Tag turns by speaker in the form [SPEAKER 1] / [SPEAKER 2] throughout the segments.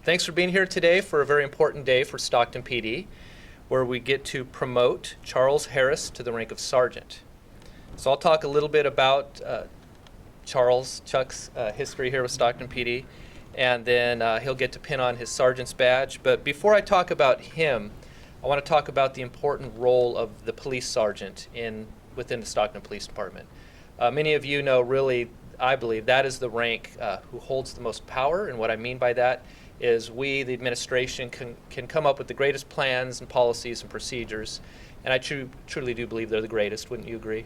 [SPEAKER 1] Thanks for being here today for a very important day for Stockton PD, where we get to promote Charles Harris to the rank of sergeant. So I'll talk a little bit about Chuck's history here with Stockton PD, and then he'll get to pin on his sergeant's badge. But before I talk about him, I want to talk about the important role of the police sergeant within the Stockton Police Department. Many of you know, really, I believe, that is the rank who holds the most power, and what I mean by that is we, the administration, can come up with the greatest plans and policies and procedures, and I truly do believe they're the greatest, wouldn't you agree?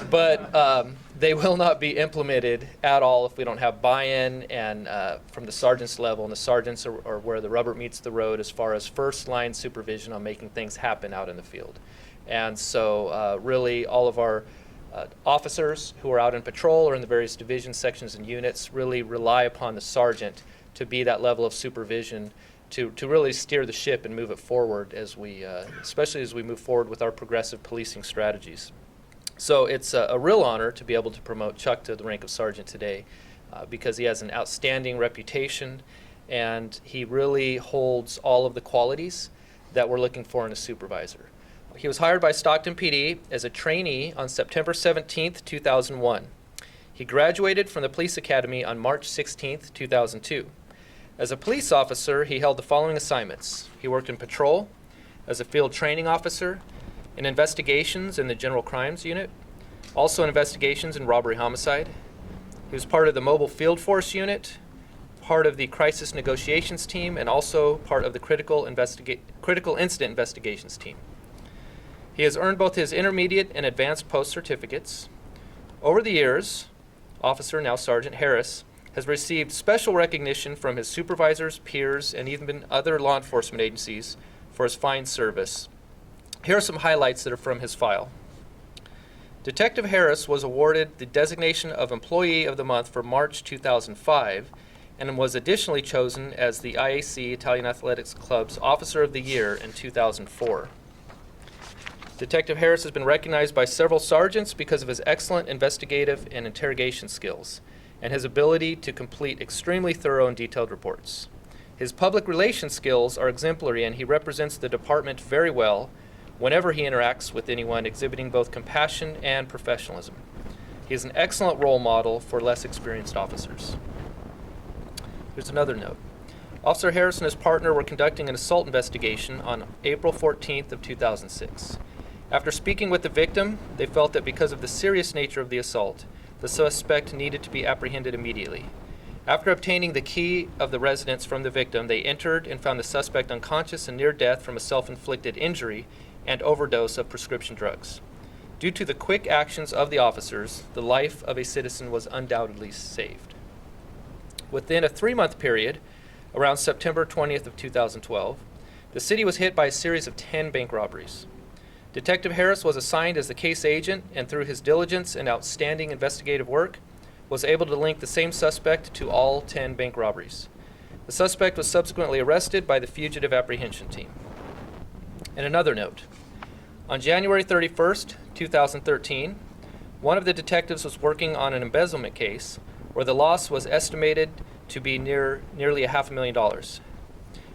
[SPEAKER 1] But they will not be implemented at all if we don't have buy-in and from the sergeant's level, and the sergeants are where the rubber meets the road as far as first-line supervision on making things happen out in the field. And so really all of our officers who are out in patrol or in the various division sections and units really rely upon the sergeant to be that level of supervision to really steer the ship and move it forward as we, especially as we move forward with our progressive policing strategies. So it's a real honor to be able to promote Chuck to the rank of sergeant today because he has an outstanding reputation and he really holds all of the qualities that we're looking for in a supervisor. He was hired by Stockton PD as a trainee on September 17th, 2001. He graduated from the police academy on March 16th, 2002. As a police officer, he held the following assignments. He worked in patrol, as a field training officer, in investigations in the General Crimes Unit, also in investigations in robbery homicide. He was part of the Mobile Field Force Unit, part of the Crisis Negotiations Team, and also part of the Critical Incident Investigations Team. He has earned both his intermediate and advanced post certificates. Over the years, Officer, now Sergeant Harris, has received special recognition from his supervisors, peers, and even other law enforcement agencies for his fine service. Here are some highlights that are from his file. Detective Harris was awarded the designation of Employee of the Month for March 2005 and was additionally chosen as the IAC Italian Athletics Club's Officer of the Year in 2004. Detective Harris has been recognized by several sergeants because of his excellent investigative and interrogation skills and his ability to complete extremely thorough and detailed reports. His public relations skills are exemplary and he represents the department very well whenever he interacts with anyone, exhibiting both compassion and professionalism. He is an excellent role model for less experienced officers. Here's another note. Officer Harris and his partner were conducting an assault investigation on April 14th of 2006. After speaking with the victim, they felt that because of the serious nature of the assault, the suspect needed to be apprehended immediately. After obtaining the key of the residence from the victim, they entered and found the suspect unconscious and near death from a self-inflicted injury and overdose of prescription drugs. Due to the quick actions of the officers, the life of a citizen was undoubtedly saved. Within a 3-month period, around September 20th of 2012, the city was hit by a series of 10 bank robberies. Detective Harris was assigned as the case agent and through his diligence and outstanding investigative work was able to link the same suspect to all 10 bank robberies. The suspect was subsequently arrested by the Fugitive Apprehension Team. And another note, on January 31st, 2013, one of the detectives was working on an embezzlement case where the loss was estimated to be nearly $500,000.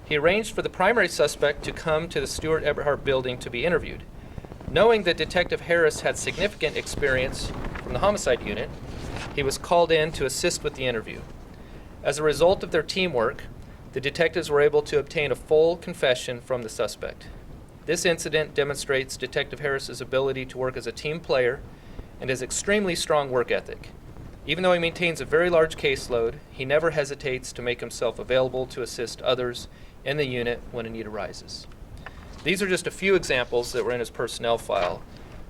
[SPEAKER 1] He arranged for the primary suspect to come to the Stuart Eberhardt building to be interviewed. Knowing that Detective Harris had significant experience from the homicide unit, he was called in to assist with the interview. As a result of their teamwork, the detectives were able to obtain a full confession from the suspect. This incident demonstrates Detective Harris's ability to work as a team player and his extremely strong work ethic. Even though he maintains a very large caseload, he never hesitates to make himself available to assist others in the unit when a need arises. These are just a few examples that were in his personnel file,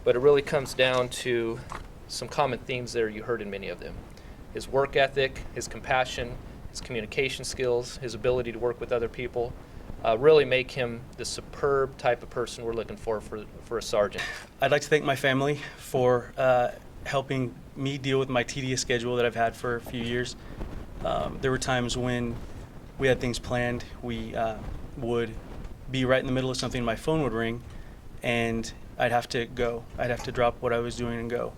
[SPEAKER 1] but it really comes down to some common themes there you heard in many of them. His work ethic, his compassion, his communication skills, his ability to work with other people, really make him the superb type of person we're looking for a sergeant.
[SPEAKER 2] I'd like to thank my family for helping me deal with my tedious schedule that I've had for a few years. There were times when we had things planned, we would be right in the middle of something, my phone would ring, and I'd have to go. I'd have to drop what I was doing and go.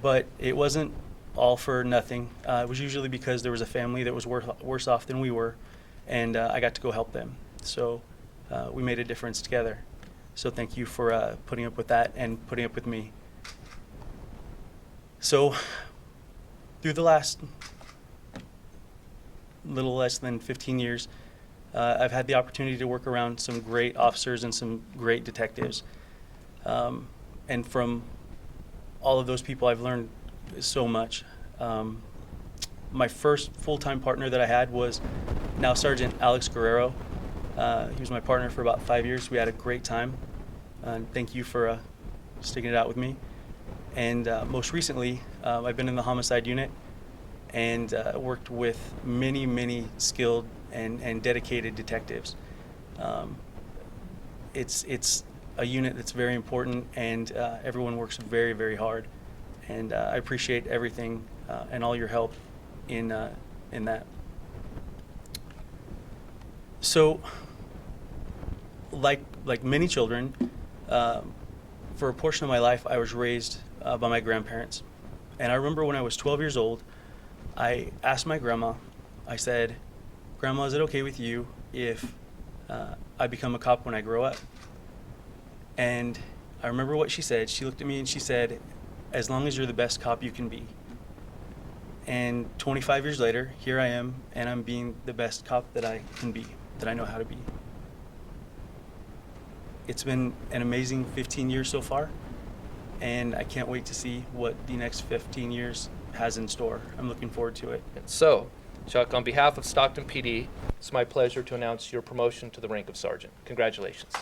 [SPEAKER 2] But it wasn't all for nothing. It was usually because there was a family that was worse off than we were, and I got to go help them. So we made a difference together. So thank you for putting up with that and putting up with me. So through the last little less than 15 years, I've had the opportunity to work around some great officers and some great detectives. And from all of those people, I've learned so much. My first full-time partner that I had was now Sergeant Alex Guerrero. He was my partner for about 5 years. We had a great time. Thank you for sticking it out with me. And most recently, I've been in the homicide unit and worked with many, many skilled and dedicated detectives. It's a unit that's very important, and everyone works very, very hard. And I appreciate everything and all your help in that. So, like many children, for a portion of my life, I was raised by my grandparents. And I remember when I was 12 years old, I asked my grandma, I said, "Grandma, is it okay with you if I become a cop when I grow up?" And I remember what she said. She looked at me and she said, "As long as you're the best cop you can be." And 25 years later, here I am, and I'm being the best cop that I can be, that I know how to be. It's been an amazing 15 years so far, and I can't wait to see what the next 15 years has in store. I'm looking forward to it.
[SPEAKER 1] And so, Chuck, on behalf of Stockton PD, it's my pleasure to announce your promotion to the rank of sergeant. Congratulations.